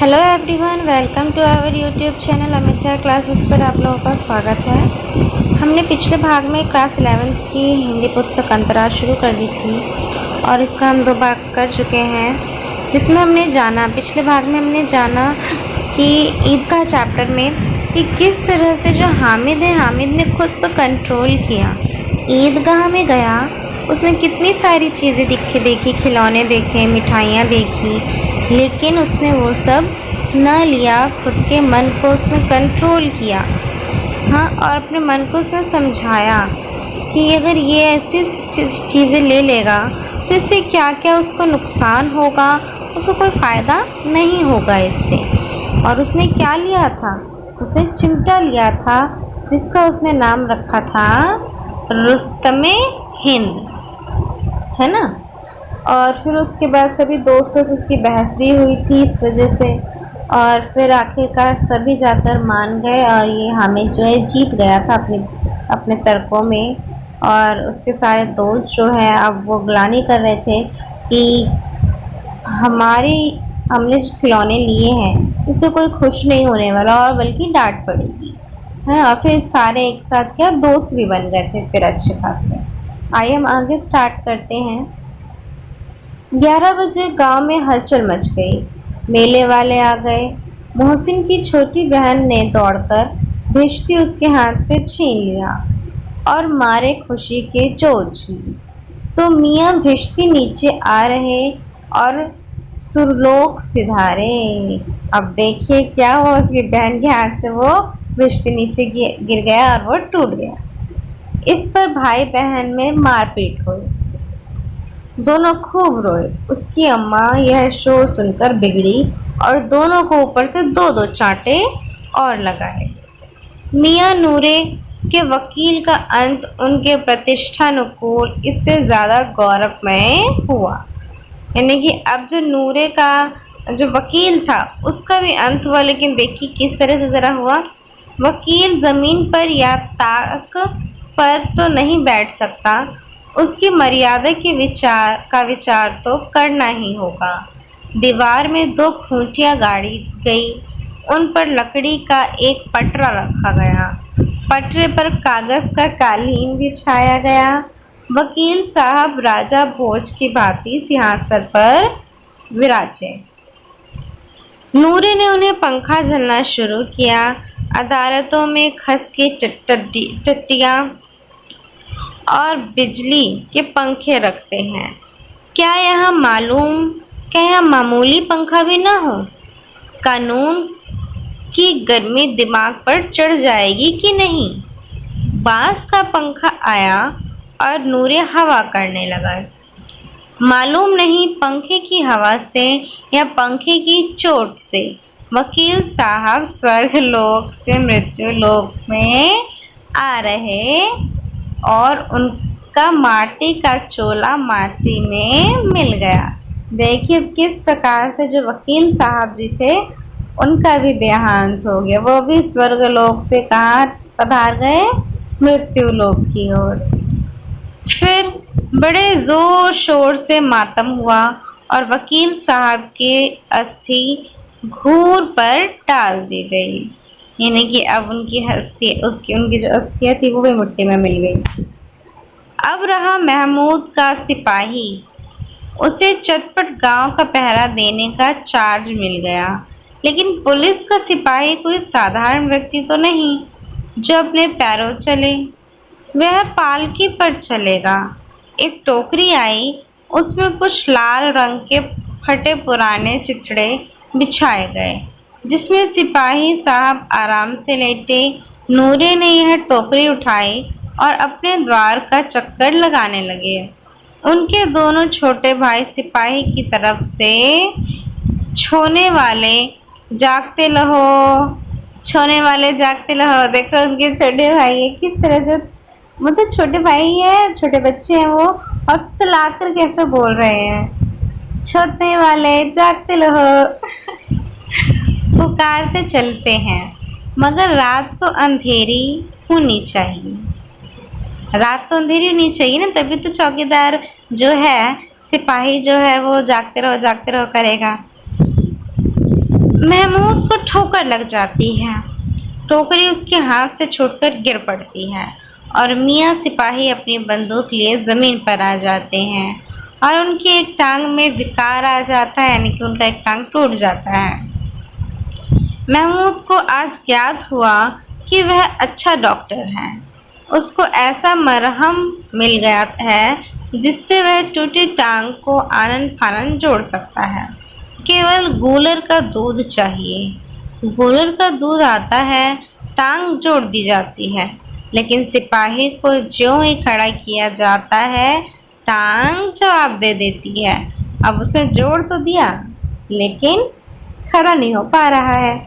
Hello everyone, welcome to our YouTube channel Amita classes पर आप लोगों का स्वागत है। हमने पिछले भाग में क्लास 11th की हिंदी पुस्तक अंतराल शुरू कर दी थी और इसका हम 2 भाग कर चुके हैं, जिसमें हमने जाना पिछले भाग में हमने जाना कि ईदगाह चैप्टर में कि किस तरह से जो हामिद है, हामिद ने खुद पर कंट्रोल किया। ईदगाह में गया, उसने कितनी सारी चीज़ें देखी, खिलौने देखे, मिठाइयाँ देखी, लेकिन उसने वो सब न लिया। खुद के मन को उसने कंट्रोल किया, हाँ, और अपने मन को उसने समझाया कि अगर ये ऐसी चीज़ें ले लेगा तो इससे क्या क्या उसको नुकसान होगा, उसको कोई फ़ायदा नहीं होगा इससे। और उसने क्या लिया था? उसने चिमटा लिया था, जिसका उसने नाम रखा था रुस्तमे हिंद, है ना। और फिर उसके बाद सभी दोस्तों से उसकी बहस भी हुई थी इस वजह से, और फिर आखिरकार सभी जाकर मान गए और ये हामिद जो है जीत गया था अपने तर्कों में। और उसके सारे दोस्त जो है अब वो ग्लानि कर रहे थे कि हमने जो खिलौने लिए हैं इससे कोई खुश नहीं होने वाला और बल्कि डांट पड़ेगी, है। और फिर सारे एक साथ क्या दोस्त भी बन गए थे फिर अच्छे खासे। आइए हम आगे स्टार्ट करते हैं। 11 बजे गांव में हलचल मच गई। मेले वाले आ गए। मोहसिन की छोटी बहन ने दौड़कर भिश्ती उसके हाथ से छीन लिया और मारे खुशी के जोर ली। तो मियाँ भिश्ती नीचे आ रहे और सुरलोक सिधारे। अब देखिए क्या हुआ, उसकी बहन के हाथ से वो भिश्ती नीचे गिर गया और वो टूट गया। इस पर भाई बहन में मारपीट हुई। दोनों खूब रोए। उसकी अम्मा यह शोर सुनकर बिगड़ी और दोनों को ऊपर से 2-2 चांटे और लगाए। मियाँ नूरे के वकील का अंत उनके प्रतिष्ठानुकूल इससे ज़्यादा गौरवमय हुआ। यानी कि अब जो नूरे का जो वकील था उसका भी अंत हुआ, लेकिन देखिए किस तरह से ज़रा हुआ। वकील ज़मीन पर या ताक पर तो नहीं बैठ सकता, उसकी मर्यादा के विचार तो करना ही होगा। दीवार में 2 खूंटियाँ गाड़ी गई, उन पर लकड़ी का एक पटरा रखा गया। पटरे पर कागज़ का कालीन बिछाया गया। वकील साहब राजा भोज की भांति सिंहासन पर विराजे। नूरे ने उन्हें पंखा झलना शुरू किया। अदालतों में खस की टट्टियाँ और बिजली के पंखे रखते हैं। क्या यहाँ मामूली पंखा भी ना हो? कानून की गर्मी दिमाग पर चढ़ जाएगी कि नहीं? बांस का पंखा आया और नूरे हवा करने लगा। मालूम नहीं पंखे की हवा से या पंखे की चोट से वकील साहब स्वर्ग लोक से मृत्यु लोक में आ रहे और उनका माटी का चोला माटी में मिल गया। देखिए किस प्रकार से जो वकील साहब भी थे उनका भी देहांत हो गया। वो भी स्वर्ग लोक से कहाँ पधार गए? मृत्यु लोक की ओर। फिर बड़े जोर शोर से मातम हुआ और वकील साहब के अस्थि घूर पर डाल दी गई। यानी कि अब उनकी जो अस्थियाँ थी वो भी मिट्टी में मिल गई। अब रहा महमूद का सिपाही। उसे चटपट गांव का पहरा देने का चार्ज मिल गया, लेकिन पुलिस का सिपाही कोई साधारण व्यक्ति तो नहीं जो अपने पैरों चले। वह पालकी पर चलेगा। एक टोकरी आई, उसमें कुछ लाल रंग के फटे पुराने चिथड़े बिछाए गए, जिसमें सिपाही साहब आराम से लेटे। नूरे ने यह टोकरी उठाई और अपने द्वार का चक्कर लगाने लगे। उनके दोनों छोटे भाई सिपाही की तरफ से छूने वाले जागते रहो। देखो उनके छोटे भाई है किस तरह से, मतलब छोटे भाई है, छोटे बच्चे हैं वो, और तो लाकर कैसे बोल रहे हैं, छोटे वाले जागते रहो पुकारते चलते हैं। मगर रात को अंधेरी होनी चाहिए। रात तो अंधेरी होनी चाहिए ना, तभी तो चौकीदार जो है, सिपाही जो है वो जागते रहो करेगा। महमूद को ठोकर लग जाती है। टोकरी उसके हाथ से छूटकर गिर पड़ती है और मियाँ सिपाही अपनी बंदूक लिए ज़मीन पर आ जाते हैं और उनकी एक टांग में विकार आ जाता है, यानी कि उनका एक टांग टूट जाता है। महमूद को आज ज्ञात हुआ कि वह अच्छा डॉक्टर है। उसको ऐसा मरहम मिल गया है जिससे वह टूटी टांग को आनन फानन जोड़ सकता है। केवल गूलर का दूध चाहिए। गूलर का दूध आता है, टांग जोड़ दी जाती है, लेकिन सिपाही को ज्यों ही खड़ा किया जाता है, टांग जवाब दे देती है। अब उसे जोड़ तो दिया, लेकिन खड़ा नहीं हो पा रहा है।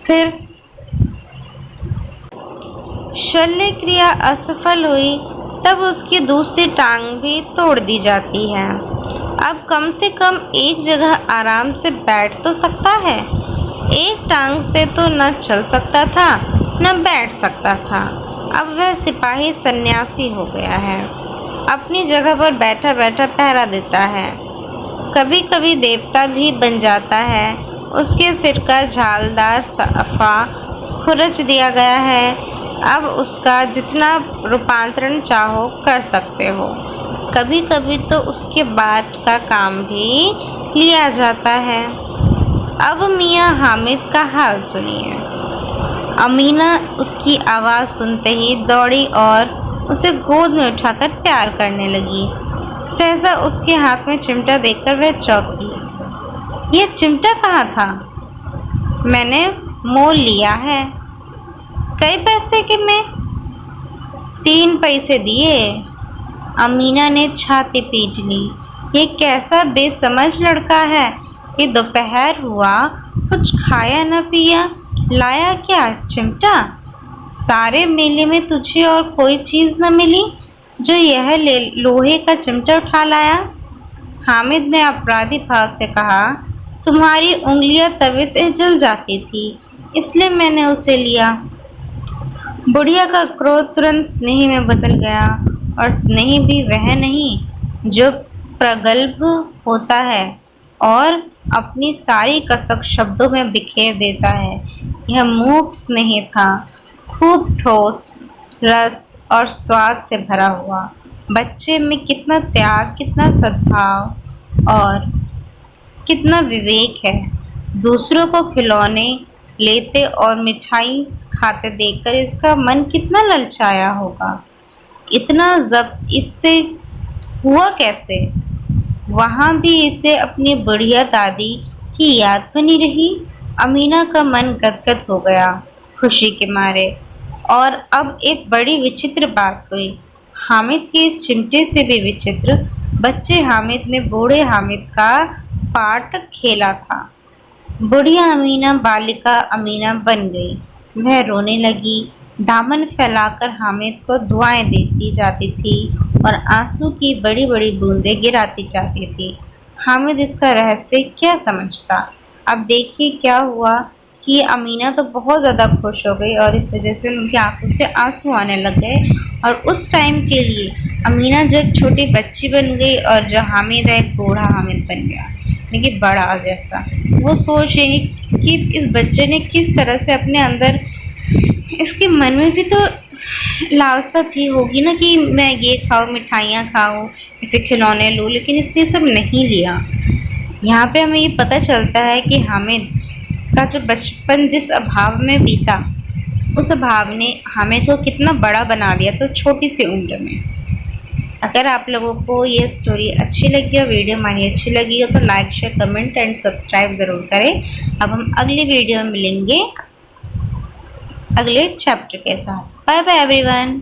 फिर शल्य क्रिया असफल हुई, तब उसकी दूसरी टांग भी तोड़ दी जाती है। अब कम से कम एक जगह आराम से बैठ तो सकता है। एक टांग से तो न चल सकता था न बैठ सकता था। अब वह सिपाही सन्यासी हो गया है। अपनी जगह पर बैठा बैठा पहरा देता है। कभी कभी देवता भी बन जाता है। उसके सिर का झालदार साफा खुरच दिया गया है। अब उसका जितना रूपांतरण चाहो कर सकते हो। कभी कभी तो उसके बाट का काम भी लिया जाता है। अब मियाँ हामिद का हाल सुनिए। अमीना उसकी आवाज़ सुनते ही दौड़ी और उसे गोद में उठाकर प्यार करने लगी। सहसा उसके हाथ में चिमटा देखकर वह चौंकी। यह चिमटा कहाँ था? मैंने मोल लिया है। कई पैसे के में? 3 पैसे दिए। अमीना ने छाती पीट ली। ये कैसा बेसमझ लड़का है कि दोपहर हुआ, कुछ खाया न पिया, लाया क्या चिमटा? सारे मेले में तुझे और कोई चीज़ न मिली जो यह लोहे का चिमटा उठा लाया? हामिद ने अपराधी भाव से कहा, तुम्हारी उंगलियां तवे से जल जाती थी, इसलिए मैंने उसे लिया। बुढ़िया का क्रोध तुरंत स्नेह में बदल गया, और स्नेह भी वह नहीं जो प्रगल्भ होता है और अपनी सारी कसक शब्दों में बिखेर देता है। यह मूक स्नेह था, खूब ठोस, रस और स्वाद से भरा हुआ। बच्चे में कितना त्याग, कितना सद्भाव और कितना विवेक है। दूसरों को खिलौने लेते और मिठाई खाते देखकर इसका मन कितना ललचाया होगा। इतना जब्त इससे हुआ कैसे? वहाँ भी इसे अपनी बुढ़िया दादी की याद बनी रही। अमीना का मन गदगद हो गया खुशी के मारे। और अब एक बड़ी विचित्र बात हुई। हामिद के इस चिमटे से भी विचित्र, बच्चे हामिद ने बूढ़े हामिद का पार्ट खेला था। बुढ़िया अमीना बालिका अमीना बन गई। वह रोने लगी, दामन फैलाकर हामिद को दुआएं देती जाती थी और आंसू की बड़ी बड़ी बूंदें गिराती जाती थी। हामिद इसका रहस्य क्या समझता? अब देखिए क्या हुआ कि अमीना तो बहुत ज़्यादा खुश हो गई और इस वजह से उनकी आंखों से आंसू आने लग गए। और उस टाइम के लिए अमीना जो एक छोटी बच्ची बन गई और जो हामिद है एक बूढ़ा हामिद बन गया, लेकिन बड़ा जैसा। वो सोच रही कि इस बच्चे ने किस तरह से अपने अंदर, इसके मन में भी तो लालसा थी होगी ना कि मैं ये खाऊं, मिठाइयाँ खाऊं, इसे खिलौने लूं, लेकिन इसने सब नहीं लिया। यहाँ पे हमें ये पता चलता है कि हामिद का जो बचपन जिस अभाव में बीता, उस अभाव ने हामिद को कितना बड़ा बना दिया था छोटी सी उम्र में। अगर आप लोगों को ये स्टोरी अच्छी लगी और वीडियो हमारी अच्छी लगी हो तो like, share, comment and subscribe ज़रूर करें। अब हम अगली वीडियो में मिलेंगे अगले चैप्टर के साथ। Bye bye everyone.